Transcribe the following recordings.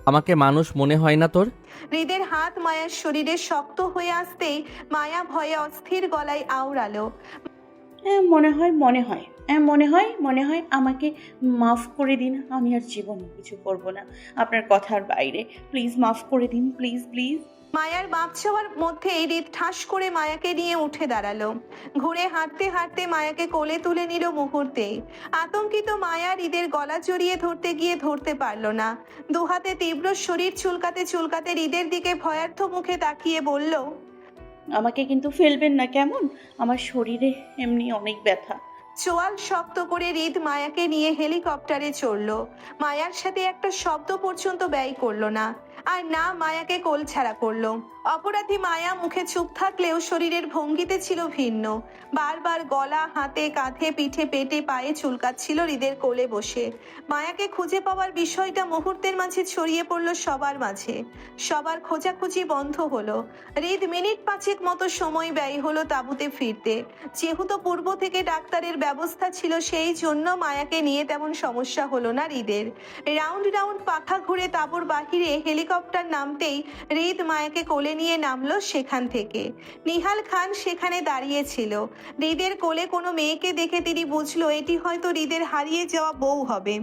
আমাকে মানুষ মনে হয় না তোর? হৃদের হাত মায়ার শরীরে শক্ত হয়ে আসতেই মায়া ভয়ে অস্থির গলায় আওড়ালো। হ্যাঁ মনে হয় আমাকে মাফ করে দিন। আমি আর জীবনে কিছু করব না আপনার কথার বাইরে। প্লিজ মাফ করে দিন, প্লিজ প্লিজ। মায়ার বাপ চাওয়ার মধ্যেই হৃদ ঠাস করে মায়াকে নিয়ে উঠে দাঁড়ালো। ঘুরে হাঁটতে হাঁটতে মায়াকে কোলে তুলে নিল মুহূর্তেই। আতঙ্কিত মায়া হৃদের গলা জড়িয়ে ধরতে গিয়ে ধরতে পারল না। দুহাতে তীব্র শরীর চুলকাতে চুলকাতে হৃদের দিকে ভয়ার্থ মুখে তাকিয়ে বলল, আমাকে কিন্তু ফেলবেন না কেমন? আমার শরীরে এমনি অনেক ব্যথা। চোয়াল শক্ত করে হৃদ মায়াকে নিয়ে হেলিকপ্টারে চড়ল। মায়ার সাথে একটা শব্দ পর্যন্ত ব্যয় করলো না, আর না মায়াকে কোল ছাড়া করলো। অপরাধী মায়া মুখে চুপ থাকলেও শরীরের ভঙ্গিতে ছিল ভিন্ন। বারবার গলা, হাতে, কাঁধে, পিঠে, পেটে, পায়ে চুলকাচ্ছিল হৃদের কোলে বসে। মায়াকে খুঁজে পাওয়ার বিষয়টা মুহূর্তের মাঝে ছড়িয়ে পড়ল সবার মাঝে। সবার খোঁজাখুঁজি বন্ধ হলো। হৃদ মিনিট 5 মতো সময় ব্যয় হলো তাঁবুতে ফিরতে। যেহেতু পূর্ব থেকে ডাক্তারের ব্যবস্থা ছিল, সেই জন্য মায়াকে নিয়ে তেমন সমস্যা হলো না হৃদের। রাউন্ড রাউন্ড পাখা ঘুরে তাঁবুর বাহিরে হেলিকপ্টার নামতেই হৃদ মায়াকে কোলে নিয়ে নামলো সেখান থেকে। নিহাল খান সেখানে দাঁড়িয়ে ছিল। হৃদের কোলে কোনো মেয়েকে দেখে তিনি বুঝলো এটি হয়তো হৃদের হারিয়ে যাওয়া বউ হবে।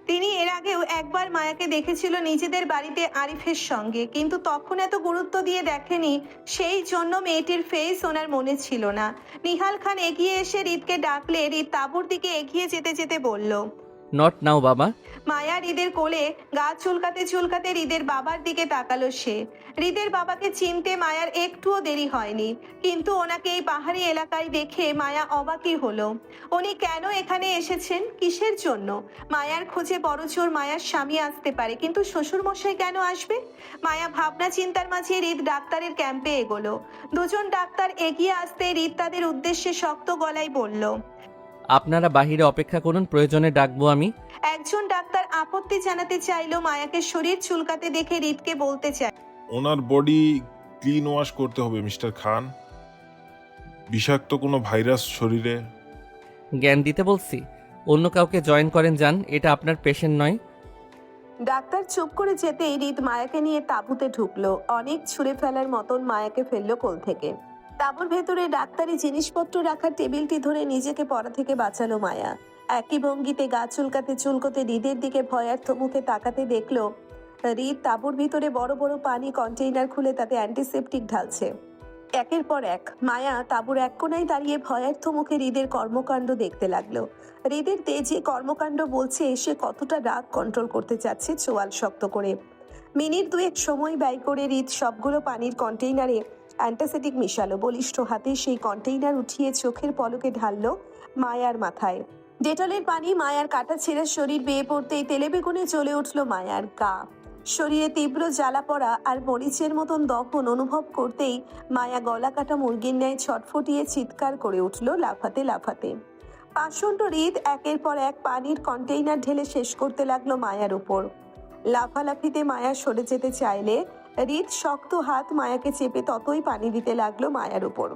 তিনি এর আগেও একবার মায়াকে দেখেছিল নিজেদের বাড়িতে আরিফের সঙ্গে, কিন্তু তখন এত গুরুত্ব দিয়ে দেখেনি, সেই জন্য মেয়েটির ফেস ওনার মনে ছিল না। নিহাল খান এগিয়ে এসে হৃদকে ডাকলে হৃদ তাঁবুর দিকে এগিয়ে যেতে যেতে বলল, নট নাও বাবা। মায়া হৃদের কোলে গা চুলকাতে চুলকাতে হৃদের বাবার দিকে তাকালো সে। হৃদের বাবাকে চিনতে মায়ার একটুও দেরি হয়নি, কিন্তু ওনাকে এই পাহাড়ি এলাকায় দেখে মায়া অবাকই হলো। উনি কেন এখানে এসেছেন, কিসের জন্য? মায়ার খোঁজে বড়জোর মায়ার স্বামী আসতে পারে, কিন্তু শ্বশুর মশাই কেন আসবে? মায়া ভাবনা চিন্তার মাঝে হৃদ ডাক্তারের ক্যাম্পে এগোলো। দুজন ডাক্তার এগিয়ে আসতে হৃদ তাদের উদ্দেশ্যে শক্ত গলায় বলল, আপনারা বাহিরে অপেক্ষা করুন, প্রয়োজনে ডাকবো আমি। একজন ডাক্তার আপত্তি জানাতে চাইলো। মায়াকে শরীর চুলকাতে দেখে হৃদকে বলতে চায়, ওনার বডি ক্লিন ওয়াশ করতে হবে মিস্টার খান। বিষাক্ত কোনো ভাইরাস শরীরে। জ্ঞান দিতে বলছি? অন্য কাউকে জয়েন করেন যান, এটা আপনার পেশেন্ট নয়। ডাক্তার চুপ করে যেতেই হৃদ মায়াকে নিয়ে তাঁবুতে ঢুকলো। অনেক ছুঁড়ে ফেলার মতন মায়াকে ফেললো কোল থেকে। তাঁবুর ভেতরে ডাক্তারি জিনিসপত্র রাখার টেবিলটি ধরে নিজেকে পড়া থেকে বাঁচালো মায়া। একই ভঙ্গিতে গা চুলকাতে চুলকোতে হৃদের দিকে ভয়ার্থ মুখে তাকাতে দেখলো হৃদ তাঁবুর ভিতরে বড় বড় পানি কন্টেইনার খুলে তাতে অ্যান্টিসেপটিক ঢালছে। একের পর এক মায়া তাঁবুর এক কোণায় দাঁড়িয়ে ভয়ার্থ মুখে হৃদের কর্মকাণ্ড দেখতে লাগলো। হৃদের তেজে কর্মকাণ্ড বলছে সে কতটা রাগ কন্ট্রোল করতে চাচ্ছে চোয়াল শক্ত করে। মিনিট 2 সময় ব্যয় করে হৃদ সবগুলো পানির কন্টেইনারে অ্যান্টাসেটিক মিশালো। বলিষ্ঠ হাতে সেই কন্টেইনার উঠিয়ে চোখের পলকে ঢাললো মায়ার মাথায়। ডেটলের পানি মায়ার কাটা ছেঁড়া শরীর বেয়ে পড়তেই তেলে বেগুনে জ্বলে উঠল মায়ার গা। শরীরে তীব্র জ্বালা পড়া আর মরিচের মতন দহন অনুভব করতেই মায়া গলা কাটা মুরগির ন্যায় ছটফটিয়ে চিৎকার করে উঠল লাফাতে লাফাতে। পাষণ্ড হৃদ একের পর এক পানির কন্টেইনার ঢেলে শেষ করতে লাগলো মায়ার উপর। লাফালাফিতে মায়া সরে যেতে চাইলে হৃদ শক্ত হাত মায়াকে চেপে ততই পানি দিতে লাগলো মায়ার উপর।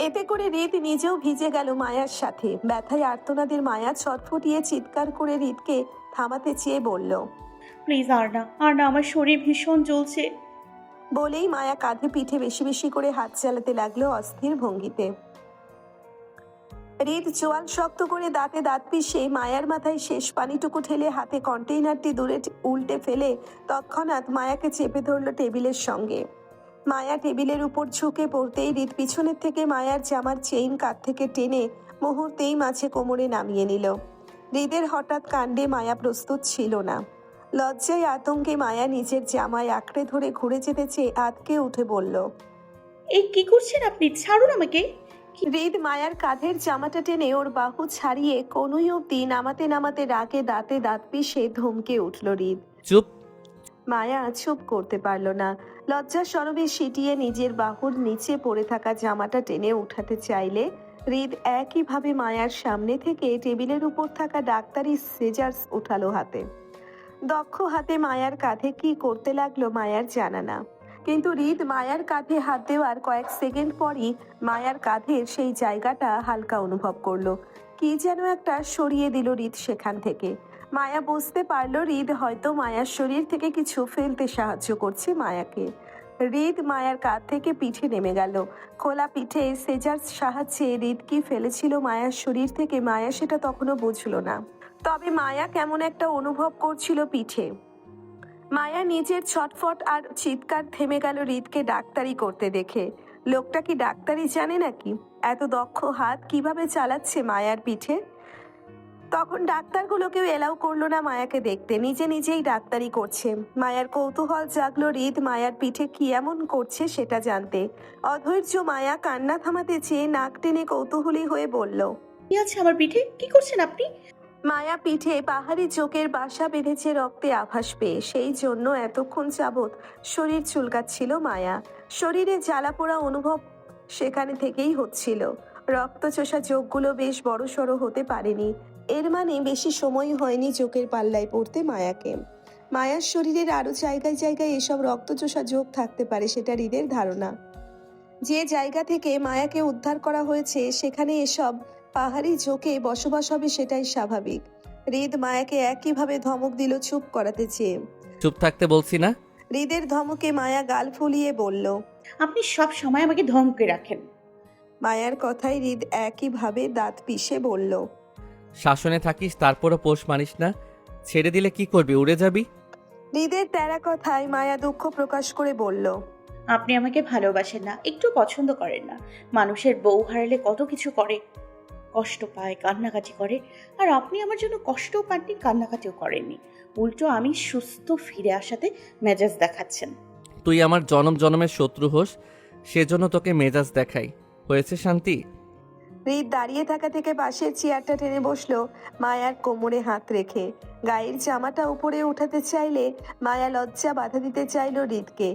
এতে করে হৃদ নিজেও ভিজে গেল মায়ার সাথে। ব্যথায় আর্তনাদের মায়া ছটফটিয়ে চিৎকার করে হৃদকে থামাতে চেয়ে বলল, প্লিজ আর না, আমার শরীর ভীষণ জ্বলছে। বলেই মায়া কাঁধে পিঠে বেশি বেশি করে হাত চালাতে লাগলো অস্থির ভঙ্গিতে। হৃদ চোয়াল শক্ত করে দাঁতে দাঁত পিষে মায়ার মাথায় শেষ পানিটুকু ঢেলে হাতে কন্টেইনারটি দূরে উল্টে ফেলে তৎক্ষণাৎ মায়াকে চেপে ধরল টেবিলের সঙ্গে। মায়া টেবিলের উপর ঝুঁকে পড়তেই হৃদ পিছনের থেকে মায়ার জামার চেইন কাঁধ থেকে টেনে মুহূর্তেই মাঝে কোমরে নামিয়ে নিল। হৃদের হঠাৎ কাণ্ডে মায়া প্রস্তুত ছিল না। লজ্জায় আতঙ্কে মায়া নিজের জামায় আঁকড়ে ধরে ঘুরে যেতে চেয়ে আতকে উঠে বলল, এই কি করছেন আপনি? ছাড়ুন আমাকে। হৃদ মায়ার কাঁধের জামাটা টেনে ওর বাহু ছাড়িয়ে কোনোই অব্দি নামাতে নামাতে রাগে দাঁতে দাঁত পিষে ধমকে উঠল হৃদ। চুপ। মায়া চুপ করতে পারল না। লজ্জা সরবে সিটিয়ে নিজের বাহুর নিচে পড়ে থাকা জামাটা টেনে উঠাতে চাইলে হৃদ একইভাবে মায়ার সামনে থেকে টেবিলের উপর থাকা ডাক্তারি সিজার্স উঠালো হাতে। দক্ষ হাতে মায়ার কাঁধে কি করতে লাগলো মায়ার জানা না, কিন্তু হৃদ মায়ার কাঁধে হাত দেওয়ার কয়েক সেকেন্ড পরই মায়ার কাঁধের সেই জায়গাটা হালকা অনুভব করলো। কি যেন একটা সরিয়ে দিল হৃদ সেখান থেকে। মায়া বুঝতে পারল হৃদ হয়তো মায়ার শরীর থেকে কিছু ফেলতে সাহায্য করছে মায়াকে। হৃদ মায়ার কাঁধ থেকে পিঠে নেমে গেল। খোলা পিঠে সেজার সাহায্যে হৃদ কি ফেলেছিল মায়ার শরীর থেকে মায়া সেটা তখনও বুঝল না। তবে মায়া কেমন একটা অনুভব করছিল পিঠে। মায়া নিজের ছটফট আর চিৎকার থেমে গেল হৃদকে ডাক্তারি করতে দেখে। লোকটা কি ডাক্তারি জানে নাকি? এত দক্ষ হাত কিভাবে চালাচ্ছে মায়ার পিঠে? তখন ডাক্তারগুলোকেও এলাও করলো না মায়াকে দেখতে, নিজে নিজেই ডাক্তারি করছে। মায়ার কৌতূহল জাগলো হৃদ মায়ার পিঠে কি এমন করছে সেটা জানতে। অধৈর্য মায়া কান্না থামাতে চেয়ে নাক টেনে কৌতূহলী হয়ে বলল। কি আছে আমার পিঠে? কি করছেন আপনি? মায়া পিঠে পাহাড়ি চোখের বাসা বেঁধেছে রক্তে আভাস পেয়ে, সেই জন্য এতক্ষণ যাবৎ শরীর চুলকাচ্ছিল মায়া। শরীরে জ্বালা পোড়া অনুভব সেখানে থেকেই হচ্ছিল। রক্তচোষা চোখগুলো বেশ বড়সড় হতে পারেনি, এর মানে বেশি সময় হয়নি চোখের পাল্লায় পড়তে মায়াকে। মায়ার শরীরের আরো জায়গায় জায়গায় এসব রক্তচোষা যোগ থাকতে পারে সেটা হৃদের ধারণা। যে জায়গা থেকে মায়াকে উদ্ধার করা হয়েছে সেখানে এসব পাহাড়ি ঝোঁকে বসবাস হবে সেটাই স্বাভাবিক। হৃদ মায়াকে একইভাবে ধমক দিল চুপ করাতে চেয়ে। চুপ থাকতে বলছি না? হৃদের ধমকে মায়া গাল ফুলিয়ে বলল। আপনি সব সময় আমাকে ধমকে রাখেন। মায়ার কথায় হৃদ একইভাবে দাঁত পিষে বলল। শাসনে থাকিস তারপরও পোষ মানিস না? ছেড়ে দিলে কি করবি? উড়ে যাবি? হৃদের তেরা কথায় মায়া দুঃখ প্রকাশ করে বলল। আপনি আমাকে ভালোবাসেন না, একটু পছন্দ করেন না। মানুষের বউ হারালে কত কিছু করে, কষ্ট পায়, কান্নাকাটি করে। আর আপনি আমার জন্য কষ্টও পাননি, কান্নাকাটিও করেননি। উল্টো আমি সুস্থ ফিরে আসাতে মেজাজ দেখাচ্ছেন। তুই আমার জনম জনমের শত্রু হোস, সেজন্য তোকে মেজাজ দেখাই। হয়েছে শান্তি? হৃদ দাঁড়িয়ে থাকা থেকে পাশের চেয়ারটা টেনে বসলো মায়ার কোমরে হাত রেখে। গায়ের জামাটা উপরে উঠাতে চাইলে মায়া লজ্জা বাধা দিতে চাইল হৃদকে।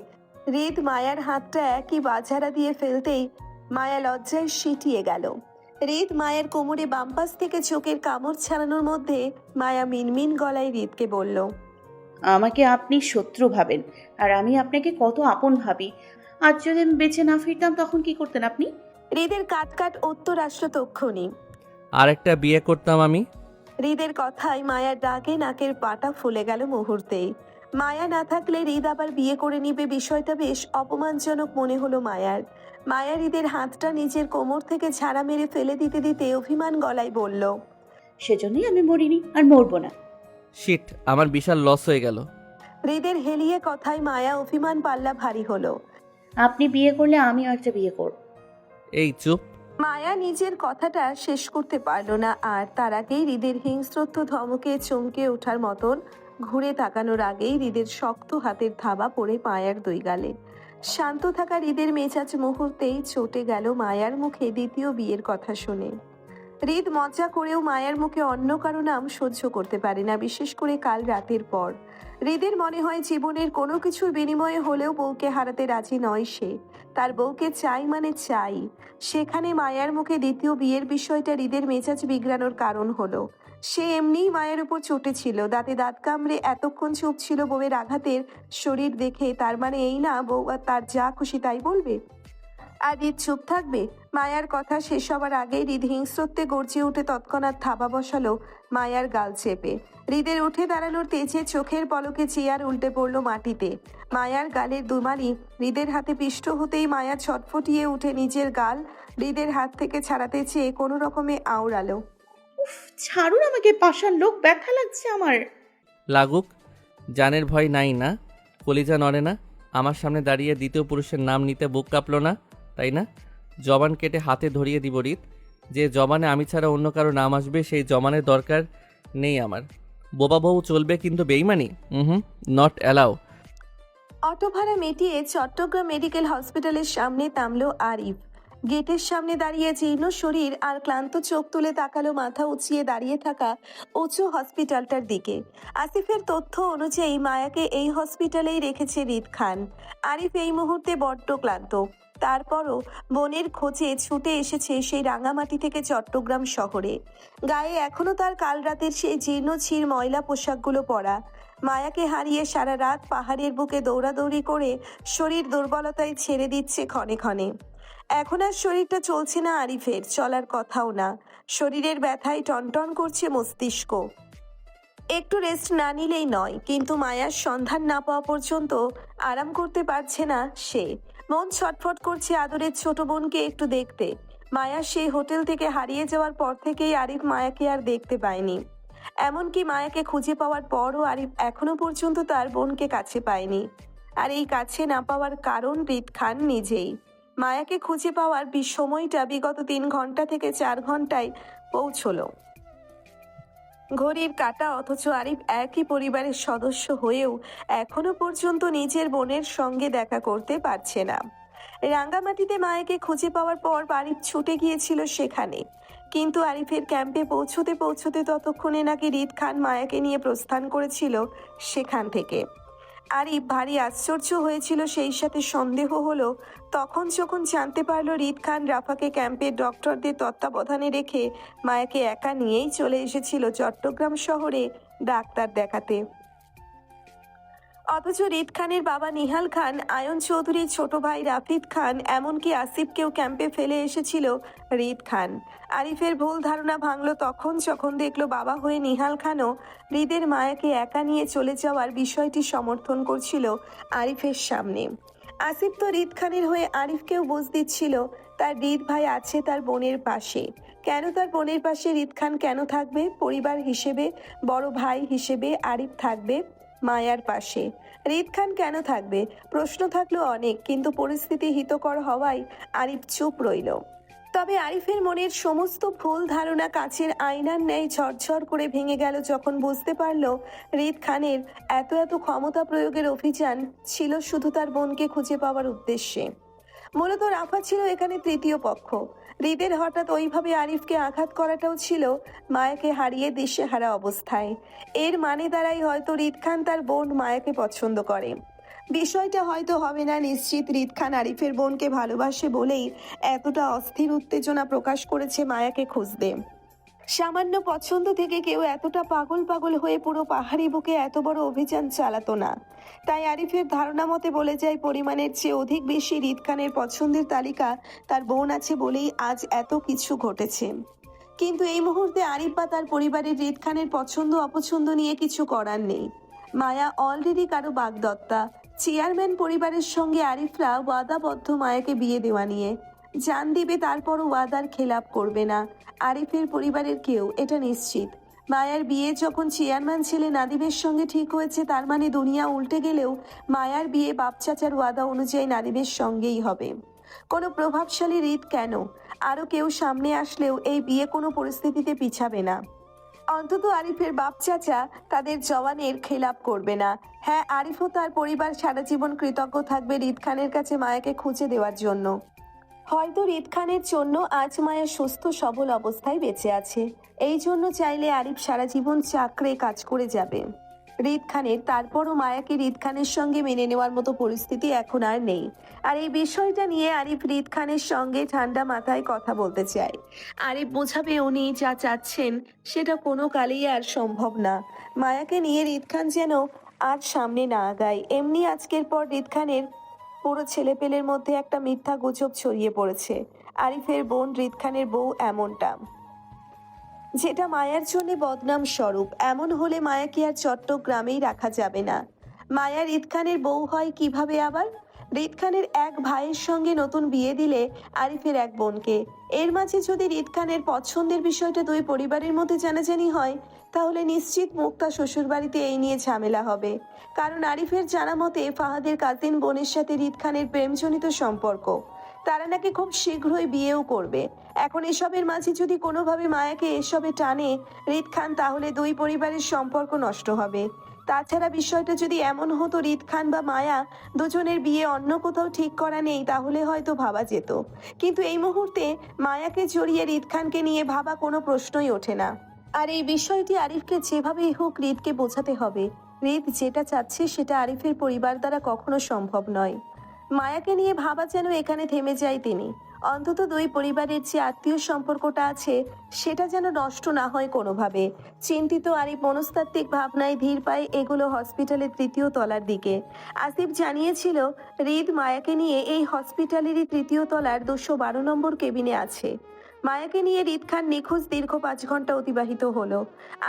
হৃদ মায়ার হাতটা একই বাঝারা দিয়ে ফেলতেই মায়া লজ্জায় সিটিয়ে গেল। হৃদ মায়ের কোমরে বাম পাশ থেকে চোখের কামড় ছাড়ানোর মধ্যে মায়া মিনমিন গলায় হৃদকে বলল। আমাকে আপনি শত্রু ভাবেন, আর আমি আপনাকে কত আপন ভাবি। আজ যদি আমি বেঁচে না ফিরতাম তখন কি করতেন আপনি? হৃদের কাট কাট উত্তর আসলো তক্ষুনি। আর একটা বিয়ে করতাম আমি। হৃদের কথায় মায়ার ডাকে নাকের পাটা ফুলে গেল মুহূর্তেই। মায়া না থাকলে হৃদ আবার বিয়ে করে নিবে, বিষয়টা বেশ অপমানজনক মনে হলো মায়ার। মায়া হৃদের হাতটা নিজের কোমর থেকে ঝাড়া মেরে ফেলে দিতে দিতে অভিমান গলায় বলল। সেজন্যই আমি মরিনি, আর মরবো না। শিট, আমার বিশাল লস হয়ে গেল। হৃদের হেলিয়ে কথায় মায়া অভিমান পাল্লা ভারী হলো। আপনি বিয়ে করলে আমিও একটা বিয়ে করব। এই চুপ। মায়া নিজের কথাটা শেষ করতে পারল না, আর তার আগেই হৃদের হিংস্রত্ব ধমকে চমকে ওঠার মতন ঘুরে তাকানোর আগেই হৃদের শক্ত হাতের থাবা পড়ে মায়ার দুই গালে। শান্ত থাকা হৃদের মেজাজ মুহূর্তেই চটে গেল মায়ার মুখে দ্বিতীয় বিয়ের কথা শুনে। হৃদ মজা করেও মায়ার মুখে অন্য কারো নাম সহ্য করতে পারে না, বিশেষ করে কাল রাতের পর। হৃদের মনে হয় জীবনের কোনো কিছুর বিনিময়ে হলেও বউকে হারাতে রাজি নয় সে। তার বউকে চাই মানে চাই। সেখানে মায়ার মুখে দ্বিতীয় বিয়ের বিষয়টা হৃদের মেজাজ বিগড়ানোর কারণ হলো। সে এমনিই মায়ের উপর চটেছিল, দাঁতে দাঁত কামড়ে এতক্ষণ চুপ ছিল বউয়ের আঘাতের শরীর দেখে। তার মানে এই না বউ আর তার যা খুশি তাই বলবে, আর হৃদ চুপ থাকবে? মায়ার কথা শেষ হবার আগেই হৃদ হিংস্রত্বে গর্জে উঠে তৎক্ষণাৎ থাবা বসালো মায়ার গাল চেপে। হৃদের উঠে দাঁড়ানোর তেজে চোখের পলকে চেয়ার উল্টে পড়লো মাটিতে। মায়ার গালের দুমালি হৃদের হাতে পিষ্ট হতেই মায়া ছটফটিয়ে উঠে নিজের গাল হৃদের হাত থেকে ছাড়াতে চেয়ে কোনো রকমে আওড়ালো। উফ, ছাড়ুন আমাকে, পাষাণ লোক, ব্যথা লাগছে আমার। লাগুক, জানের ভয় নাই না? কলিজা নড়ে না? আমার সামনে দাঁড়িয়ে দ্বিতীয় পুরুষের নাম নিতে বুক কাঁপলো না, তাই না? জবান কেটে হাতে ধরিয়ে দিব হৃদ। যে জবানে আমি ছাড়া অন্য কারো নাম আসবে সেই জবানের দরকার নেই আমার। বোবা বউ চলবে কিন্তু বেইমানি নট অ্যালাউ। অটো ভাড়া মিটিয়ে চট্টগ্রাম মেডিকেল হসপিটালের সামনে থামলো আরিফ। গেটের সামনে দাঁড়িয়ে জীর্ণ শরীর আর ক্লান্ত চোখ তুলে তাকালো মাথা উঁচিয়ে দাঁড়িয়ে থাকা উঁচু হসপিটালটার দিকে। আসিফের তথ্য অনুযায়ী মায়াকে এই হসপিটালেই রেখেছে হৃদ খান। আরিফ এই মুহূর্তে বড্ড ক্লান্ত, তারপরও বোনের খোঁজে ছুটে এসেছে সেই রাঙামাটি থেকে চট্টগ্রাম শহরে। গায়ে এখনো তার কাল রাতের সেই জীর্ণ ছিঁড় ময়লা পোশাকগুলো পরা। মায়াকে হারিয়ে সারা রাত পাহাড়ের বুকে দৌড়াদৌড়ি করে শরীর দুর্বলতায় ছেড়ে দিচ্ছে ক্ষণে ক্ষণে। এখন আর শরীরটা চলছে না আরিফের, চলার কথাও না। শরীরের ব্যথায় টনটন করছে মস্তিষ্ক। একটু রেস্ট না নিলেই নয়, কিন্তু মায়ার সন্ধান না পাওয়া পর্যন্ত আরাম করতে পারছে না সে। মন ছটফট করছে আদরের ছোট বোনকে একটু দেখতে। মায়া সেই হোটেল থেকে হারিয়ে যাওয়ার পর থেকেই আরিফ মায়াকে আর দেখতে পায়নি। এমনকি মায়াকে খুঁজে পাওয়ার পরও আরিফ এখনো পর্যন্ত তার বোনকে কাছে পায়নি। আর এই কাছে না পাওয়ার কারণ রিদ খান নিজেই। মায়াকে খুঁজে পাওয়ার সময়টা বিগত 3 ঘন্টা থেকে 4 ঘন্টায় পৌঁছলো। ঘড়ির কাঁটা, অথচ আরিফ একই পরিবারের সদস্য হয়েও এখনো পর্যন্ত নিজের বোনের সঙ্গে দেখা করতে পারছে না। রাঙ্গামাটিতে মায়াকে খুঁজে পাওয়ার পর আরিফ ছুটে গিয়েছিল সেখানে, কিন্তু আরিফের ক্যাম্পে পৌঁছতে পৌঁছতে ততক্ষণে নাকি রিদ খান মায়াকে নিয়ে প্রস্থান করেছিল সেখান থেকে। আরিফ ভারী আশ্চর্য হয়েছিল, সেই সাথে সন্দেহ হলো তখন যখন জানতে পারলো রিদ খান রাফাকে ক্যাম্পের ডক্টরদের তত্ত্বাবধানে রেখে মায়াকে একা নিয়েই চলে এসেছিল চট্টগ্রাম শহরে ডাক্তার দেখাতে। অথচ রিদ খানের বাবা নিহাল খান, আয়ন চৌধুরীর ছোট ভাই রাফিদ খান, এমনকি আসিফকেও ক্যাম্পে ফেলে এসেছিল রিদ খান। আরিফের ভুল ধারণা ভাঙল তখন যখন দেখলো বাবা হয়ে নিহাল খানও হৃদের মায়াকে একা নিয়ে চলে যাওয়ার বিষয়টি সমর্থন করছিল আরিফের সামনে। আসিফ তো রিদ খানের হয়ে আরিফকেও বুঝ দিচ্ছিল তার রিদ ভাই আছে তার বোনের পাশে। কেন তার বোনের পাশে রিদ খান কেন থাকবে? পরিবার হিসেবে, বড় ভাই হিসেবে আরিফ থাকবে মায়ার পাশে। রিদ খান কেন থাকবে? প্রশ্ন থাকলো অনেক, কিন্তু পরিস্থিতি হিতকর হওয়ায় আরিফ চুপ রইল। তবে আরিফের মনের সমস্ত ভুল ধারণা কাচের আয়নার ন্যায় ঝরঝর করে ভেঙে গেল যখন বুঝতে পারল রিদ খানের এত ক্ষমতা প্রয়োগের অভিযান ছিল শুধু তার বোনকে খুঁজে পাওয়ার উদ্দেশ্যে। মূলত রাফা ছিল এখানে তৃতীয় পক্ষ। হৃদের হঠাৎ ওইভাবে আরিফকে আঘাত করাটাও ছিল মায়াকে হারিয়ে দিশেহারা অবস্থায়। এর মানে দাঁড়ায় হয়তো রিদ খান তার বোন মায়াকে পছন্দ করে। বিষয়টা হয়তো হবে না নিশ্চিত, রিদ খান আরিফের বোনকে ভালোবাসে বলেই এতটা অস্থির উত্তেজনা প্রকাশ করেছে মায়াকে খুঁজতে। সামান্য পছন্দ থেকে কেউ এতটা পাগল পাগল হয়ে পুরো পাহাড়ি বুকে এত বড় অভিযান চালাতো না। তাই আরিফের ধারণা মতে বলে যায় পরিমাণের চেয়ে অধিক বেশি রিদ খানের পছন্দের তালিকা তার বোন আছে বলেই আজ এত কিছু ঘটেছে। কিন্তু এই মুহূর্তে আরিফ বা তার পরিবারের রিদ খানের পছন্দ অপছন্দ নিয়ে কিছু করার নেই। মায়া অলরেডি কারো বাগদত্তা। চেয়ারম্যান পরিবারের সঙ্গে আরিফরা ওয়াদাবদ্ধ মায়াকে বিয়ে দেওয়া নিয়ে। জান দিবে তারপরও ওয়াদার খেলাপ করবে না আরিফের পরিবারের কেউ, এটা নিশ্চিত। মায়ার বিয়ে যখন চেয়ারম্যান ছেলে নাদিমের সঙ্গে ঠিক হয়েছে, তার মানে দুনিয়া উল্টে গেলেও মায়ার বিয়ে বাপ চাচার ওয়াদা অনুযায়ী নাদিমের সঙ্গেই হবে। কোনো প্রভাবশালী রিদ কেন, আরও কেউ সামনে আসলেও এই বিয়ে কোনো পরিস্থিতিতে পিছাবে না। অন্তত আরিফের বাপ চাচা তাদের জওয়ানের খেলাপ করবে না। হ্যাঁ, আরিফও তার পরিবার সারা জীবন কৃতজ্ঞ থাকবে রিদ খানের কাছে মায়াকে খুঁজে দেওয়ার জন্য। হয়তো রিদ খানের জন্য আজ মায়া সুস্থ সবল অবস্থায় বেঁচে আছে। এই জন্য চাইলে আরিফ সারা জীবন চাকরে কাজ করে যাবে রিদ খানের। তারপরও মায়াকে রিদ খানের সঙ্গে মেনে নেওয়ার মতো পরিস্থিতি এখন আর নেই। আর এই বিষয়টা নিয়ে আরিফ রিদ খানের সঙ্গে ঠান্ডা মাথায় কথা বলতে চায়। আরিফ বোঝাবে উনি যা চাচ্ছেন সেটা কোনো কালেই আর সম্ভব না। মায়াকে নিয়ে রিদ খান যেন আর সামনে না আগায়। এমনি আজকের পর রিদ খানের পুরো ছেলেপেলের মধ্যে একটা মিথ্যা গুজব ছড়িয়ে পড়েছে আরিফের বোন রিদ খানের বউ এমনটা, যেটা মায়ার জন্য বদনাম স্বরূপ। এমন হলে মায়াকে আর চট্টগ্রামেই রাখা যাবে না। মায়া রিদ খানের বউ হয় কিভাবে আবার? রিদ খানের এক ভাইয়ের সঙ্গে নতুন বিয়ে দিলে আরিফের এক বোনকে। এর মাঝে যদি রিদ খানের পছন্দের বিষয়টা দুই পরিবারের মধ্যে জানাজানি হয়, তাহলে নিশ্চিত মুক্তা শ্বশুরবাড়িতে এই নিয়ে ঝামেলা হবে। কারণ আরিফের জানা মতে ফাহাদের কাজিন বোনের সাথে রিদ খানের প্রেমজনিত সম্পর্ক। তারা নাকি খুব শীঘ্রই বিয়েও করবে। এখন এসবের মাঝে যদি কোনোভাবে মায়াকে এসবে টানে রিদ খান, তাহলে দুই পরিবারের সম্পর্ক নষ্ট হবে। তাছাড়া বিষয়টা যদি এমন হতো রিদ খান বা মায়া দুজনের বিয়ে অন্য কোথাও ঠিক করা নেই, তাহলে হয়তো ভাবা যেত। কিন্তু এই মুহূর্তে মায়াকে জড়িয়ে রিদ খানকে নিয়ে ভাবা কোনো প্রশ্নই ওঠে না। আর এই বিষয়টি আরিফকে যেভাবেই হোক রিদকে বোঝাতে হবে। রিদ যেটা চাচ্ছে সেটা আরিফের পরিবার দ্বারা কখনো সম্ভব নয়। মায়াকে নিয়ে ভাবা যেন এখানে থেমে যায় তিনি। অন্তত দুই পরিবারের যে আত্মীয় সম্পর্কটা আছে সেটা যেন নষ্ট না হয় কোনোভাবে। চিন্তিত আরিফ মনস্তাত্ত্বিক ভাবনায় ধীর পায়ে এগুলো হসপিটালের 3য় তলার দিকে। আসিফ জানিয়েছিল রিদ মায়াকে নিয়ে এই হসপিটালেরই 3য় তলার 212 নম্বর কেবিনে আছে। মায়াকে নিয়ে হৃদ খান নিখোঁজ দীর্ঘ 5 ঘন্টা অতিবাহিত হলো।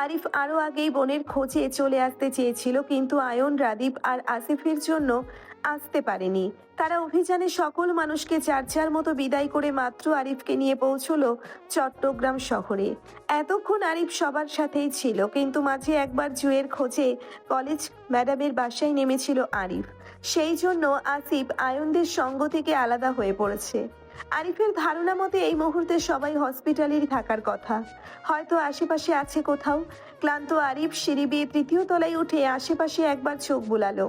আরিফ আরও আগেই বোনের খোঁজে চলে আসতে চেয়েছিল, কিন্তু আয়ন, রাদীপ আর আসিফের জন্য আসতে পারেনি। তারা অভিযানে সকল মানুষকে যার যার মতো বিদায় করে মাত্র আরিফকে নিয়ে পৌঁছলো চট্টগ্রাম শহরে। এতক্ষণ আরিফ সবার সাথেই ছিল, কিন্তু মাঝে একবার জুয়ের খোঁজে কলেজ ম্যাডামের বাসায় নেমেছিল আরিফ। সেই জন্য আসিফ আয়নদের সঙ্গ থেকে আলাদা হয়ে পড়েছে। আরিফের ধারণা মতে এই মুহূর্তে সবাই হসপিটালেরই থাকার কথা, হয়তো আশেপাশে আছে কোথাও। ক্লান্ত আরিফ সিঁড়ি বেয়ে 3য় তলায় উঠে আশেপাশে একবার চোখ বুলালো।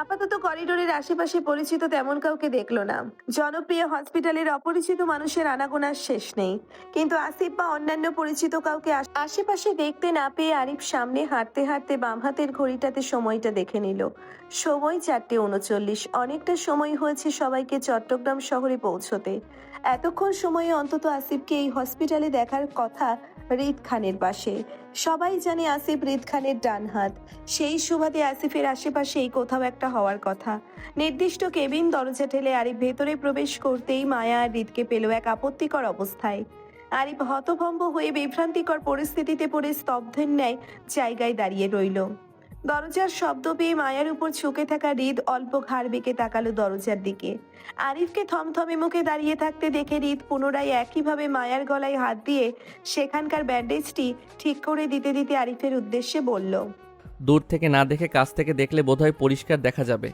আপাতত করিডোরের আশেপাশে পরিচিত তেমন কাউকে দেখলো না। জনপ্রিয় হসপিটালের অপরিচিত মানুষের আনাগোনার শেষ নেই, কিন্তু আসিফ বা অন্যান্য পরিচিত কাউকে আশেপাশে দেখতে না পেয়ে আরিফ সামনে হাঁটতে হাঁটতে বাম হাতের ঘড়িটাতে সময়টা দেখে নিল। সময় 4:39। অনেকটা সময় হয়েছে সবাইকে চট্টগ্রাম শহরে পৌঁছতে। এতক্ষণ সময়ে অন্তত আসিফকে এই হসপিটালে দেখার কথা হৃদ খানের পাশে। সবাই জানে আসিফ হৃদ খানের ডান হাত, সেই সুবাদে আসিফের আশেপাশেই কোথাও একটা হওয়ার কথা। নির্দিষ্ট কেবিন দরজা ঠেলে আরিফ ভেতরে প্রবেশ করতেই মায়া আর হৃদকে পেল এক আপত্তিকর অবস্থায়। আরিফ হতভম্ব হয়ে বিভ্রান্তিকর পরিস্থিতিতে পড়ে স্তব্ধের ন্যায় জায়গায় দাঁড়িয়ে রইল। দরজার শব্দ পেয়ে মায়ার উপর ঝুঁকে থাকা হৃদ অল্প ঘাড় বেঁকে তাকালো দরজার দিকে। আরিফকে থমথমে মুখে দাঁড়িয়ে থাকতে দেখে হৃদ পুনরায় একইভাবে মায়ার গলায় হাত দিয়ে সেখানকার ব্যান্ডেজটি ঠিক করে দিতে দিতে আরিফের উদ্দেশ্যে বলল, দূর থেকে না দেখে কাছ থেকে দেখলে বোধহয় পরিষ্কার দেখা যাবে।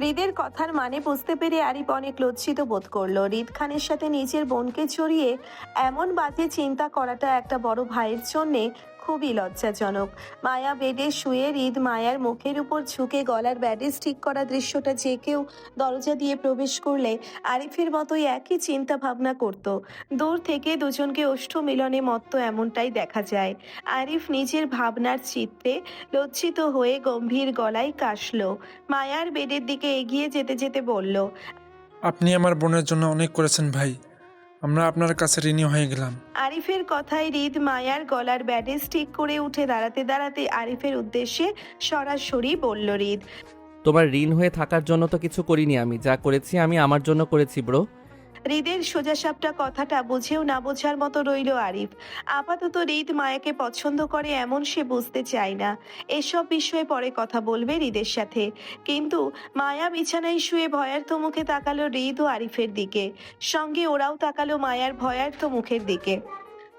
হৃদের কথার মানে বুঝতে পেরে আরিফ অনেক লজ্জিত বোধ করলো। হৃদ খানের সাথে নিজের বোনকে জড়িয়ে এমন বাজে চিন্তা করাটা একটা বড় ভাইয়ের জন্যে খুবই লজ্জাজনক। মায়া বেডে শুয়ে হৃদ মায়ার মুখের উপর ঝুঁকে গলার ব্যান্ডেজ ঠিক করা দৃশ্যটা যে কেউ দরজা দিয়ে প্রবেশ করলে আরিফের মতোই একই চিন্তা ভাবনা করত। দূর থেকে দুজনকে ওষ্ঠ মিলনে মত্ত এমনটাই দেখা যায়। আরিফ নিজের ভাবনার চিত্তে লজ্জিত হয়ে গম্ভীর গলায় কাশলো। মায়ার বেডের দিকে এগিয়ে যেতে যেতে বলল, আপনি আমার বোনের জন্য অনেক করেছেন ভাই, আমরা আপনার কাছে ঋণী হয়ে গেলাম। আরিফের কথায় হৃদ মায়ার গলার ব্যান্ডেজ ঠিক করে উঠে দাঁড়াতে দাঁড়াতে আরিফের উদ্দেশ্যে সরাসরি বলল, হৃদ, তোমার ঋণ হয়ে থাকার জন্য তো কিছু করিনি আমি, যা করেছি আমি আমার জন্য করেছি ব্রো। হৃদের সোজাসাপটা কথাটা বুঝেও না বোঝার মতো রইল আরিফ। আপাতত হৃদ মায়াকে পছন্দ করে এমন সে বুঝতে চায় না। এসব বিষয়ে পরে কথা বলবে হৃদের সাথে। কিন্তু মায়া বিছানায় শুয়ে ভয়ার্থ মুখে তাকালো হৃদ ও আরিফের দিকে, সঙ্গে ওরাও তাকালো মায়ার ভয়ার্থ মুখের দিকে।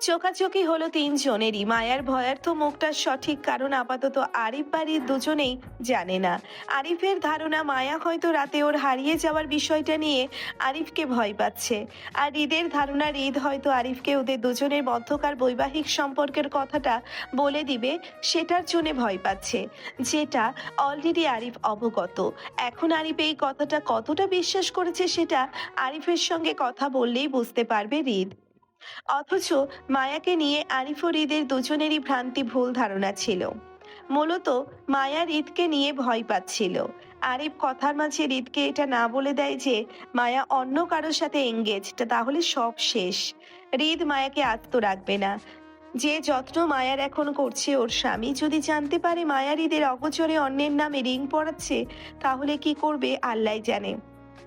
চোখাচোখি হলো তিনজনেরই। মায়ার ভয়ার্থ মুখটার সঠিক কারণ আপাতত আরিফ বাড়ির দুজনেই জানে না। আরিফের ধারণা মায়া হয়তো রাতে ওর হারিয়ে যাওয়ার বিষয়টা নিয়ে আরিফকে ভয় পাচ্ছে, আর হৃদের ধারণা হৃদ হয়তো আরিফকে ওদের দুজনের মধ্যকার বৈবাহিক সম্পর্কের কথাটা বলে দিবে, সেটার জন্য ভয় পাচ্ছে, যেটা অলরেডি আরিফ অবগত। এখন আরিফ এই কথাটা কতটা বিশ্বাস করেছে সেটা আরিফের সঙ্গে কথা বললেই বুঝতে পারবে হৃদ। অথচ মায়াকে নিয়ে আরিফ ও হৃদের দুজনেরই ভ্রান্তি, ভুল ধারণা ছিল। মূলত মায়া হৃদকে নিয়ে ভয় পাচ্ছিল। আরিফ কথার মাঝে হৃদকে এটা না বলে দেয় যে মায়া অন্য কারোর সাথে এঙ্গেজড, তাহলে সব শেষ। হৃদ মায়াকে আস্ত রাখবে না। যে যত্ন মায়ার এখন করছে ওর স্বামী যদি জানতে পারে মায়া হৃদের অগোচরে অন্যের নামে রিং পড়াচ্ছে, তাহলে কি করবে আল্লাহ জানে।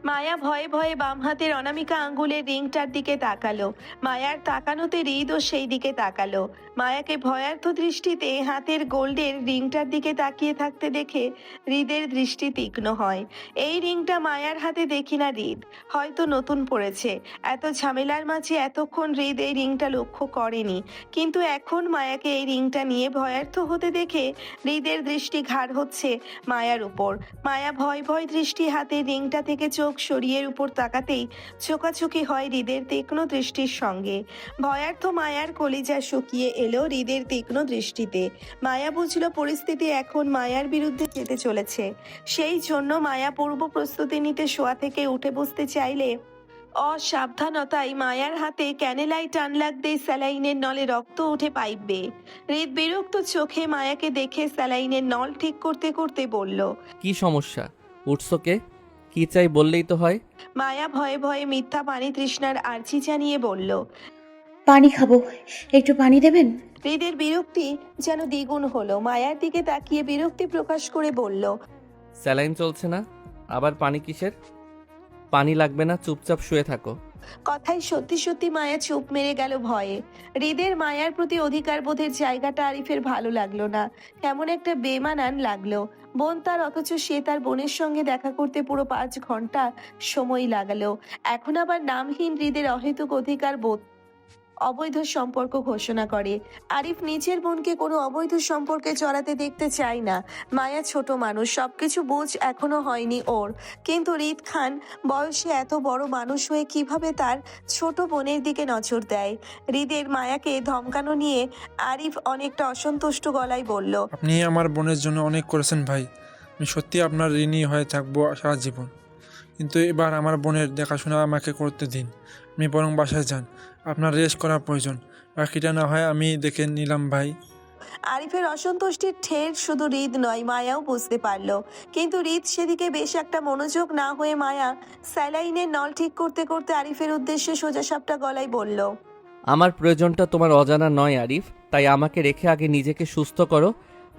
মায়া ভয়ে ভয়ে বাম হাতের অনামিকা আঙ্গুলের রিংটার দিকে তাকালো। মায়ার তাকানোতে হৃদও সেই দিকে তাকালো। মায়াকে ভয়ার্থ দৃষ্টিতে হাতের গোল্ডের রিংটার দিকে তাকিয়ে থাকতে দেখে হৃদের দৃষ্টি তীক্ষ্ণ হয়। এই রিংটা মায়ার হাতে দেখি না হৃদ, হয়তো নতুন পড়েছে। এত ঝামেলার মাঝে এতক্ষণ হৃদ এই রিংটা লক্ষ্য করেনি, কিন্তু এখন মায়াকে এই রিংটা নিয়ে ভয়ার্থ হতে দেখে হৃদের দৃষ্টি ঘাড় হচ্ছে মায়ার উপর। মায়া ভয় ভয় দৃষ্টি হাতের রিংটা থেকে চোখ সরিয়ে উপর তাকাতেই চোখাচোখি হয় হৃদের তীক্ষ্ণ দৃষ্টির সঙ্গে। ভয়ার্থ মায়ার কলিজা শুকিয়ে এলো হৃদের তীক্ষ্ণ দৃষ্টিতে। মায়া বুঝলো পরিস্থিতি এখন মায়ার বিরুদ্ধে যেতে চলেছে। সেই জন্য মায়া পূর্ব প্রস্তুতি নিতে শোয়া থেকে উঠে বসতে চাইলে অসাবধানতায় মায়ার হাতে ক্যানেলাই টান লাগতেই স্যালাইনের নলে রক্ত উঠে পাইপ বেয়ে। হৃদ বিরক্ত চোখে মায়াকে দেখে স্যালাইনের নল ঠিক করতে করতে বলল, কি সমস্যা, উঠছো কে? কি চাই বললেই তো হয়। মায়া ভয়ে ভয়ে মিথ্যা পানি তৃষ্ণার আর্জি জানিয়ে বলল। পানি খাবো, একটু পানি দেবেন? হৃদের বিরক্তি যেন দ্বিগুণ হলো। মায়ার দিকে তাকিয়ে বিরক্তি প্রকাশ করে বলল, স্যালাইন চলছে না, আবার পানি কিসের? পানি লাগবে না, চুপচাপ শুয়ে থাকো। কথায় সত্যি সত্যি মায়া চুপ মেরে গেল ভয়ে। হৃদের মায়ার প্রতি অধিকার বোধের জায়গাটা আরিফের ভালো লাগলো না, কেমন একটা বেমানান লাগলো। বোন তার, অথচ সে তার বোনের সঙ্গে দেখা করতে পুরো 5 ঘন্টা সময় লাগালো। এখন আবার নামহীন হৃদের অহেতুক অধিকার বোধ অবৈধ সম্পর্ক ঘোষণা করে। আরিফ নিজের বোনকে কোনো অবৈধ সম্পর্কে জড়াতে দেখতে চায় না। মায়া ছোট মানুষ, সবকিছু বুঝ এখনো হয়নি ওর। কিন্তু হৃদ খান বয়সে এত বড় মানুষ হয়ে কিভাবে তার ছোট বোনের দিকে নজর দেয়? হৃদের মায়াকে ধমকানো নিয়ে আরিফ অনেকটা অসন্তুষ্ট গলায় বলল, আপনি আমার বোনের জন্য অনেক করেছেন ভাই। আমি সত্যি আপনার ঋণী হয়ে থাকবো সারা জীবন। কিন্তু এবার আমার বোনের দেখাশোনা আমাকে করতে দিন। আপনি বরং বাসায় যান, আপনার রেস্ট করা প্রয়োজন। বাকিটা না হয় আমি দেখে নিলাম ভাই। আরিফের অসন্তুষ্টির ঠের শুধু হৃদ নয়, মায়াও বুঝতে পারলো। কিন্তু হৃদ সেদিকে বেশ একটা মনোযোগ না হয়ে মায়া স্যালাইনের নল ঠিক করতে করতে আরিফের উদ্দেশ্যে সোজাসাপটা গলায় বলল, আমার প্রয়োজনটা তোমার অজানা নয় আরিফ, তাই আমাকে রেখে আগে নিজেকে সুস্থ করো।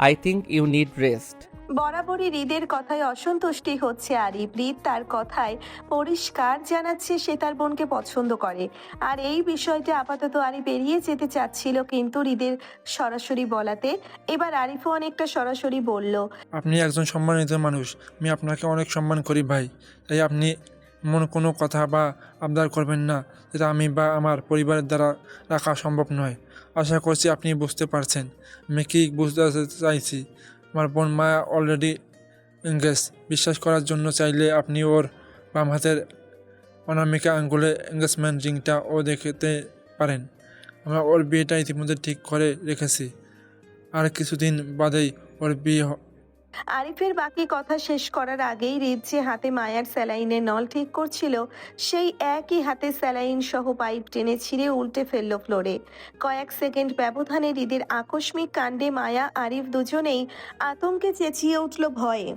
I think you need rest. বরাবরই হৃদের কথায় অসন্তুষ্টি হচ্ছে আরিফ। হৃদ তার কথায় পরিষ্কার জানাচ্ছে সে তার বোনকে পছন্দ করে, আর এই বিষয়টা আপাতত আরিফ এড়িয়ে যেতে চাচ্ছিল। কিন্তু হৃদের সরাসরি বলাতে এবার আরিফও অনেকটা সরাসরি বলল, আপনি একজন সম্মানিত মানুষ, আমি আপনাকে অনেক সম্মান করি ভাই। তাই আপনি এমন কোনো কথা বা আবদার করবেন না যেটা আমি বা আমার পরিবারের দ্বারা রাখা সম্ভব নয়। আশা করছি আপনি বুঝতে পারছেন আমি কি বুঝতে চাইছি। আমার বোন মায়া অলরেডি এঙ্গেজ। বিশ্বাস করার জন্য চাইলে আপনি ওর বাম হাতের অনামিকা আঙ্গুলে এঙ্গেজমেন্ট রিংটা ও দেখতে পারেন। আমরা ওর বিয়েটা ইতিমধ্যে ঠিক করে রেখেছি, আর কিছুদিন বাদেই ওর বিয়ে আরিফের বাকি কথা শেষ করার আগেই হৃদ যে হাতে মায়ার স্যালাইনের নল ঠিক করছিল, সেই একই হাতে স্যালাইন সহ পাইপ টেনে ছিঁড়ে উল্টে ফেললো ফ্লোরে। কয়েক সেকেন্ড ব্যবধানে হৃদের আকস্মিক কাণ্ডে মায়া আরিফ দুজনেই আতঙ্কে চেঁচিয়ে উঠল ভয়ে।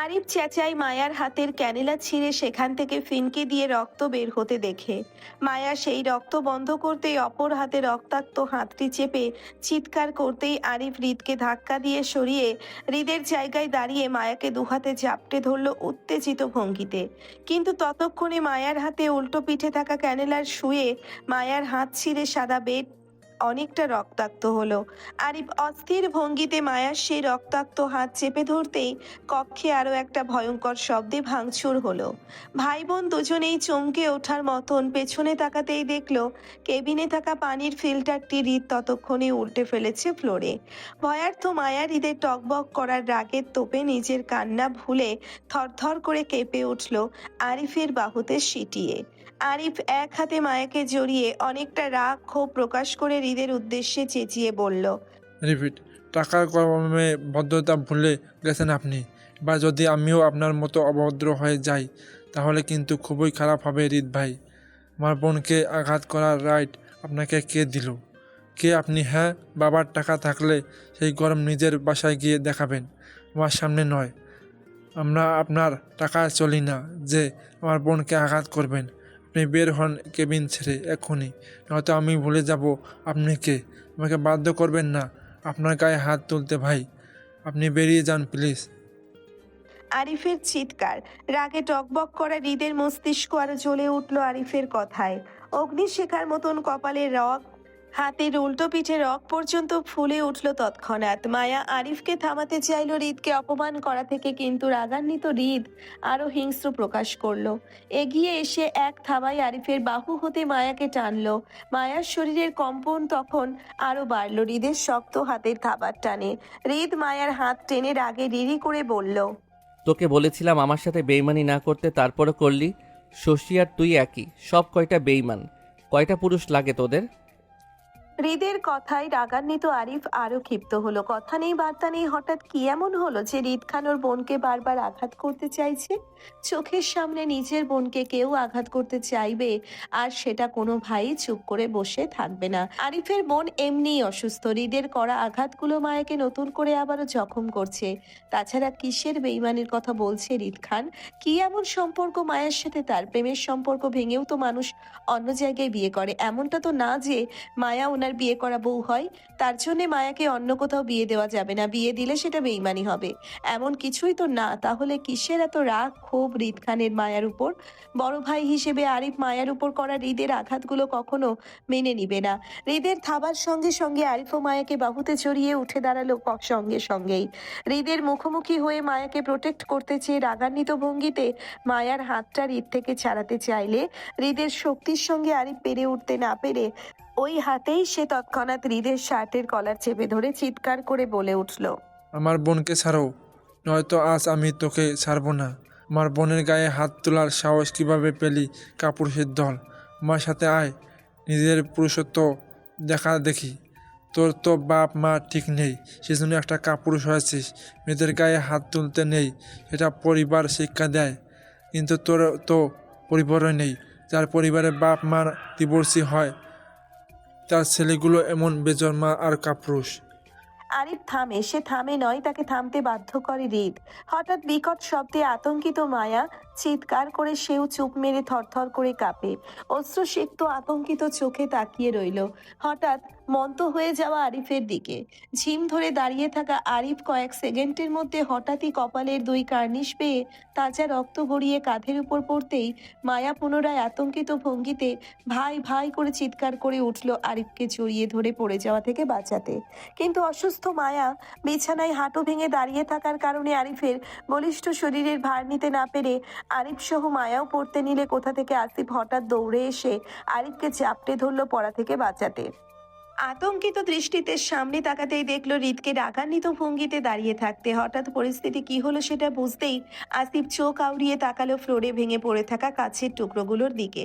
আরিফ চেঁচাই মায়ার হাতের ক্যানেলা ছিঁড়ে সেখান থেকে ফিনকে দিয়ে রক্ত বের হতে দেখে। মায়া সেই রক্ত বন্ধ করতেই অপর হাতে রক্তাক্ত হাতটি চেপে চিৎকার করতেই আরিফ হৃদকে ধাক্কা দিয়ে সরিয়ে হৃদের জায়গায় দাঁড়িয়ে মায়াকে দুহাতে ঝাপটে ধরল উত্তেজিত ভঙ্গিতে। কিন্তু ততক্ষণে মায়ার হাতে উল্টো পিঠে থাকা ক্যানেলার শুয়ে মায়ার হাত ছিঁড়ে সাদা বেড অনেকটা রক্তাক্ত হলো। আরিফ অস্থির ভঙ্গিতে মায়ার সেই রক্তাক্ত হাত চেপে ধরতেই কক্ষে আরো একটা ভয়ঙ্কর শব্দে ভাঙচুর হলো। ভাই বোন দুজনেই চমকে ওঠার মতন পেছনে তাকাতেই দেখলো কেবিনে থাকা পানির ফিল্টারটি হৃদ ততক্ষণে উল্টে ফেলেছে ফ্লোরে। ভয়ার্থ মায়া হৃদের টকবক করার রাগের তোপে নিজের কান্না ভুলে থরথর করে কেঁপে উঠল আরিফের বাহুতে সিটিয়ে। আরিফ এক হাতে মায়াকে জড়িয়ে অনেকটা রাগ ক্ষোভ প্রকাশ করে হৃদের উদ্দেশ্যে চেঁচিয়ে বলল, রিপিট, টাকার কর্মে ভদ্রতা ভুলে গেছেন আপনি। বা যদি আমিও আপনার মতো অভদ্র হয়ে যাই তাহলে কিন্তু খুবই খারাপ হবে হৃদ ভাই। আমার বোনকে আঘাত করার রাইট আপনাকে কে দিল? কে আপনি? হ্যাঁ, বাবার টাকা থাকলে সেই গরম নিজের বাসায় গিয়ে দেখাবেন, আমার সামনে নয়। আমরা আপনার টাকায় চলি না যে আমার বোনকে আঘাত করবেন। আপনি বের হন কেবিন ছেড়ে এক্ষুনি, নয়তো আমি ভুলে যাব আপনি কে। আমাকে বাধ্য করবেন না আপনার গায়ে হাত তুলতে ভাই। আপনি বেরিয়ে যান প্লিজ। আরিফের চিৎকার রাগে টকবক করা হৃদের মস্তিষ্ক আরো জ্বলে উঠল আরিফের কথায়। অগ্নিশেখার মতন কপালের রগ, হাতের উল্টো পিঠে রগ পর্যন্ত ফুলে উঠল তৎক্ষণাৎ। মায়া আরিফকে থামাতে চাইল হৃদকে অপমান করা থেকে, কিন্তু রাগান্বিত হৃদ আরো হিংস্র প্রকাশ করলো। এগিয়ে এসে এক থাবায় আরিফের বাহু হতে মায়াকে টানলো। মায়ার শরীরের কম্পন তখন আরো বাড়ল হৃদের শক্ত হাতের থাবার টানে। হৃদ মায়ার হাত টেনে রাগে রিরি করে বলল, তোকে বলেছিলাম আমার সাথে বেইমানি না করতে, তারপরও করলি। শশী আর তুই একই, সব কয়টা বেইমান। কয়টা পুরুষ লাগে তোদের? হৃদের কথায় রাগান্বিত আরিফ আরো ক্ষিপ্ত হলো। কথা নেই বার্তা নেই, হঠাৎ কি এমন হলো যে হৃদ খান ওর বোনকে বারবার আঘাত করতে চাইছে? চোখের সামনে নিজের বোনকে কেউ আঘাত করতে চাইবে আর সেটা কোনো ভাই চুপ করে বসে থাকবে না। আরিফের বোন এমনিই অসুস্থ, হৃদের করা আঘাতগুলো মায়াকে নতুন করে আবারও জখম করছে। তাছাড়া কিসের বেইমানির কথা বলছে হৃদ খান? কি এমন সম্পর্ক মায়ের সাথে তার? প্রেমের সম্পর্ক ভেঙেও তো মানুষ অন্য জায়গায় বিয়ে করে, এমনটা তো না যে মায়া ওনার আপনার বিয়ে করা বউ হয়, তার জন্য মায়াকে অন্য কোথাও বিয়ে দেওয়া যাবে না। বিয়ে দিলে সেটা বেইমানি হবে। এমন কিছুই তো না, তাহলে কিসের এত রাগ ক্ষোভ হৃদ খানের মায়ার উপর? বড় ভাই হিসেবে আরিফ মায়ার উপর করা হৃদের আঘাতগুলো কখনো মেনে নিবে না। হৃদের থাবার সঙ্গে সঙ্গে আরিফ ও মায়াকে বাহুতে জড়িয়ে উঠে দাঁড়ালো সঙ্গে সঙ্গেই। হৃদের মুখোমুখি হয়ে মায়াকে প্রোটেক্ট করতে চেয়ে রাগান্বিত ভঙ্গিতে মায়ার হাতটা হৃদ থেকে ছাড়াতে চাইলে হৃদের শক্তির সঙ্গে আরিফ পেরে উঠতে না পেরে ওই হাতেই সে তৎক্ষণাৎ হৃদের শার্টের কলার চেপে ধরে চিৎকার করে বলে উঠল, আমার বোনকে ছাড়ো, নয়তো আজ আমি তোকে ছাড়বো না। আমার বোনের গায়ে হাত তোলার সাহস কিভাবে পেলি কাপুরুষের দল? আমার সাথে আয়, নিজের পুরুষত্ব দেখা দেখি। তোর তো বাপ মা ঠিক নেই, সেজন্য একটা কাপুরুষ হয়েছিস। মেয়েদের গায়ে হাত তুলতে নেই, সেটা পরিবার শিক্ষা দেয়। কিন্তু তোর তো পরিবারই নেই। যার পরিবারে বাপ মার ডিভোর্সি হয়, তার ছেলেগুলো এমন বেজন্মা আর কাপুরুষ। আরিফ থামে, সে থামে নয়, তাকে থামতে বাধ্য করে হৃদ। হঠাৎ বিকট শব্দে আতঙ্কিত মায়া চিৎকার করে সেও চুপ মেরে থরথর করে কাঁপে। অশ্রুসিক্ত আতঙ্কিত চোখে তাকিয়ে রইল হঠাৎ মন্ত হয়ে যাওয়া আরিফের দিকে। ঝিম ধরে দাঁড়িয়ে থাকা আরিফ কয়েক সেকেন্ডের মধ্যে হঠাৎই কপালের দুই কার্নিশ পেয়ে তাজা রক্ত গড়িয়ে কাঁধের উপর পড়তেই মায়া পুনরায় আতঙ্কিত ভঙ্গিতে ভাই ভাই করে চিৎকার করে উঠল আরিফকে জড়িয়ে ধরে পড়ে যাওয়া থেকে বাঁচাতে। কিন্তু অসুস্থ মায়া বিছানায় হাঁটু ভেঙে দাঁড়িয়ে থাকার কারণে আরিফের বলিষ্ঠ শরীরের ভার নিতে না পেরে আরিফ সহ মায়াও পড়তে নিলে কোথা থেকে আসিফ হঠাৎ দৌড়ে এসে আরিফকে চাপটে ধরল পড়া থেকে বাঁচাতে। আতঙ্কিত দৃষ্টিতে সামনে তাকাতেই দেখলো হৃদকে রাগান্বিত ভঙ্গিতে দাঁড়িয়ে থাকতে। হঠাৎ পরিস্থিতি কি হলো সেটা বুঝতেই আসিফ চোখ আউড়িয়ে তাকালো ফ্লোরে ভেঙে পড়ে থাকা কাছের টুকরোগুলোর দিকে।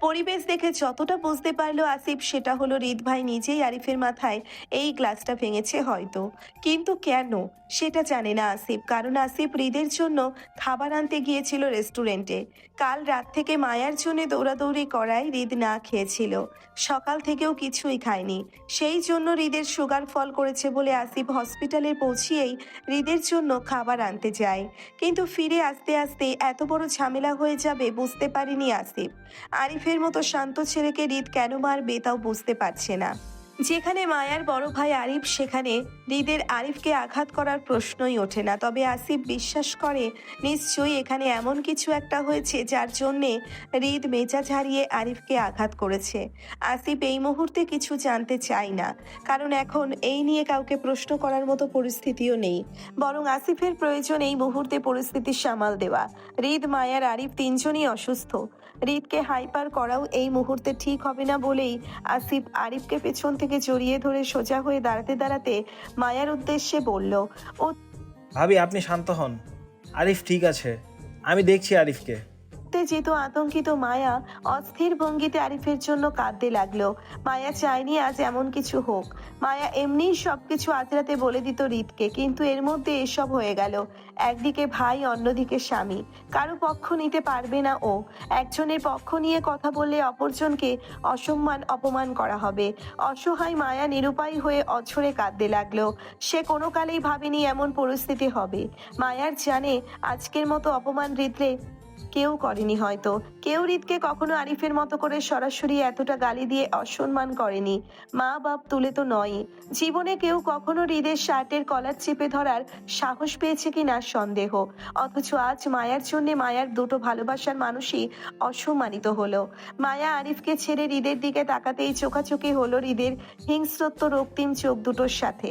পরিবেশ দেখে যতটা বুঝতে পারলো আসিফ, সেটা হলো হৃদ ভাই নিজেই আরিফের মাথায় এই গ্লাসটা ভেঙেছে হয়তো, কিন্তু কেন সেটা জানে না আসিফ। কারণ আসিফ হৃদের জন্য খাবার আনতে গিয়েছিল রেস্টুরেন্টে। কাল রাত থেকে মায়ার জন্য দৌড়াদৌড়ি করায় হৃদ না খেয়েছিল, সকাল থেকেও কিছুই খায়নি। সেই জন্য হৃদের সুগার ফল করেছে বলে আসিফ হসপিটালে পৌঁছিয়েই হৃদের জন্য খাবার আনতে যায়। কিন্তু ফিরে আসতে আসতে এত বড় ঝামেলা হয়ে যাবে বুঝতে পারেনি আসিফ। আরিফের মতো শান্ত ছেলেকে হৃদ কেন মারবে তাও বুঝতে পারছে না। যেখানে মায়ার বড় ভাই আরিফ, সেখানে হৃদের আরিফকে আঘাত করার প্রশ্নই ওঠে না। তবে আসিফ বিশ্বাস করে নিশ্চয়ই এখানে এমন কিছু একটা হয়েছে যার জন্যে হৃদ মেজাজ হারিয়ে আরিফকে আঘাত করেছে। আসিফ এই মুহূর্তে কিছু জানতে চায় না, কারণ এখন এই নিয়ে কাউকে প্রশ্ন করার মতো পরিস্থিতিও নেই। বরং আসিফের প্রয়োজন এই মুহূর্তে পরিস্থিতি সামাল দেওয়া। হৃদ, মায়ার, আরিফ তিনজনই অসুস্থ। হৃদকে হাইপার করাও এই মুহূর্তে ঠিক হবে না বলেই আসিফ আরিফকে পেছন থেকে জড়িয়ে ধরে সোজা হয়ে দাঁড়াতে দাঁড়াতে মায়ার উদ্দেশ্যে বলল, ও ভাবি আপনি শান্ত হন, আরিফ ঠিক আছে, আমি দেখছি আরিফকে। উত্তেজিত আতঙ্কিত মায়া অস্থির ভঙ্গিতে আরিফের জন্য কাঁদতে লাগলো। মায়া চায়নি আজ এমন কিছু হোক। মায়া এমনিই সবকিছু আজরাতে বলে দিত হৃদকে, কিন্তু এর মধ্যে এসব হয়ে গেল। একদিকে ভাই, অন্যদিকে স্বামী, কারো পক্ষ নিতে পারবে না ও। একজনের পক্ষ নিয়ে কথা বললে অপরজনকে অসম্মান অপমান করা হবে। অসহায় মায়া নিরুপায় হয়ে অঝরে কাঁদতে লাগলো। সে কোনো কালেই ভাবেনি এমন পরিস্থিতি হবে। মায়ার জানে আজকের মতো অপমান হৃদে কেউ করেনি, হয়তো কেউ হৃদকে কখনো আরিফের মতো করে সরাসরি এতটা গালি দিয়ে অসম্মান করেনি। মা বাপ তুলে তো নয়। জীবনে কেউ কখনো হৃদের শার্টের কলার চেপে ধরার সাহস পেয়েছে কিনা সন্দেহ। অথচ আজ মায়ার জন্য মায়ার দুটো ভালোবাসার মানুষই অসম্মানিত হলো। মায়া আরিফকে ছেড়ে হৃদের দিকে তাকাতেই চোখাচোখি হলো হৃদের হিংস্রত্ব রক্তিম চোখ দুটোর সাথে।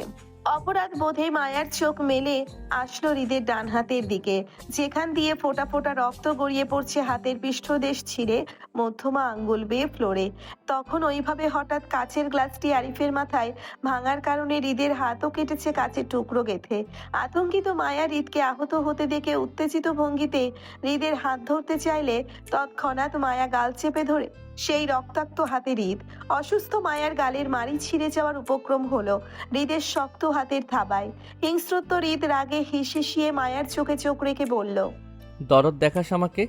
অপরাধ বোধে মায়ার চোখ মেলে আসলো হৃদের ডান হাতের দিকে, যেখান দিয়ে ফোঁটা ফোঁটা রক্ত গড়িয়ে পড়ছে হাতের পৃষ্ঠদেশ ছিঁড়ে মধ্যমা আঙ্গুল বেয়ে ফ্লোরে। তখন ওইভাবে হঠাৎ কাচের গ্লাসটি আরিফের মাথায় ভাঙার কারণে হৃদের হাতও কেটেছে কাচের টুকরো গেঁথে। আতঙ্কিত মায়া হৃদকে আহত হতে দেখে উত্তেজিত ভঙ্গিতে হৃদের হাত ধরতে চাইলে তৎক্ষণাৎ মায়া গাল চেপে ধরে সেই রক্তাক্ত হাতে হৃদ। অসুস্থ মায়ার গালের মাড়ি ছিঁড়ে যাওয়ার উপক্রম হলো হৃদের শক্ত হাতের থাবায়। হিংস্রত্ব হৃদ রাগে হিসিয়ে মায়ার চোখে চোখ রেখে বলল, দরদ দেখাস আমাকে?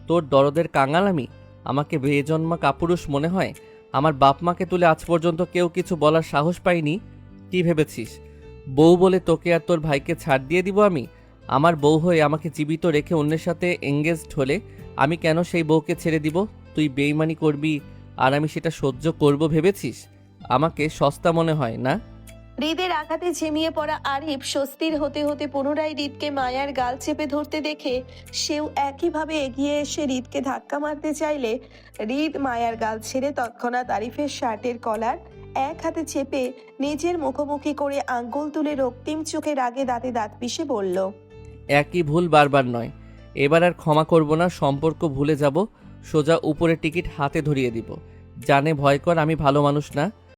তোর দরদের কাঙাল আমি? আমাকে বেজন্মা কাপুরুষ মনে হয়? আমার বাপ মাকে তুলে আজ পর্যন্ত কেউ কিছু বলার সাহস পাইনি। কি ভেবেছিস বউ বলে তোকে আর তোর ভাইকে ছাড় দিয়ে দিব আমি? আমার বউ হয়ে আমাকে জীবিত রেখে অন্যের সাথে এঙ্গেজড হলে আমি কেন সেই বউকে ছেড়ে দিব? তুই বেইমানি করবি আর আমি সেটা সহ্য করব ভেবেছিস? আমাকে সস্তা মনে হয় না? হৃদের আঘাতে ঝিমিয়ে পড়া আরিফ স্বস্তির হতে হতে পুনরায় হৃদকে মায়ার গাল চেপে ধরতে দেখে সেও একইভাবে এগিয়ে এসে হৃদকে ধাক্কা মারতে চাইলে হৃদ মায়ার গাল ছেড়ে তৎক্ষণাৎ আরিফের শার্টের কলার এক হাতে চেপে নিজের মুখোমুখি করে আঙ্গুল তুলে রক্তিম চোখে রাগে দাঁতে দাঁত পিষে বলল, একই ভুল বারবার নয়। এবার আর ক্ষমা করব না, সম্পর্ক ভুলে যাব, সোজা উপরের টিকিট হাতে ধরিয়ে দিব। জানে ভয় কর, আমি ভালো মানুষ না।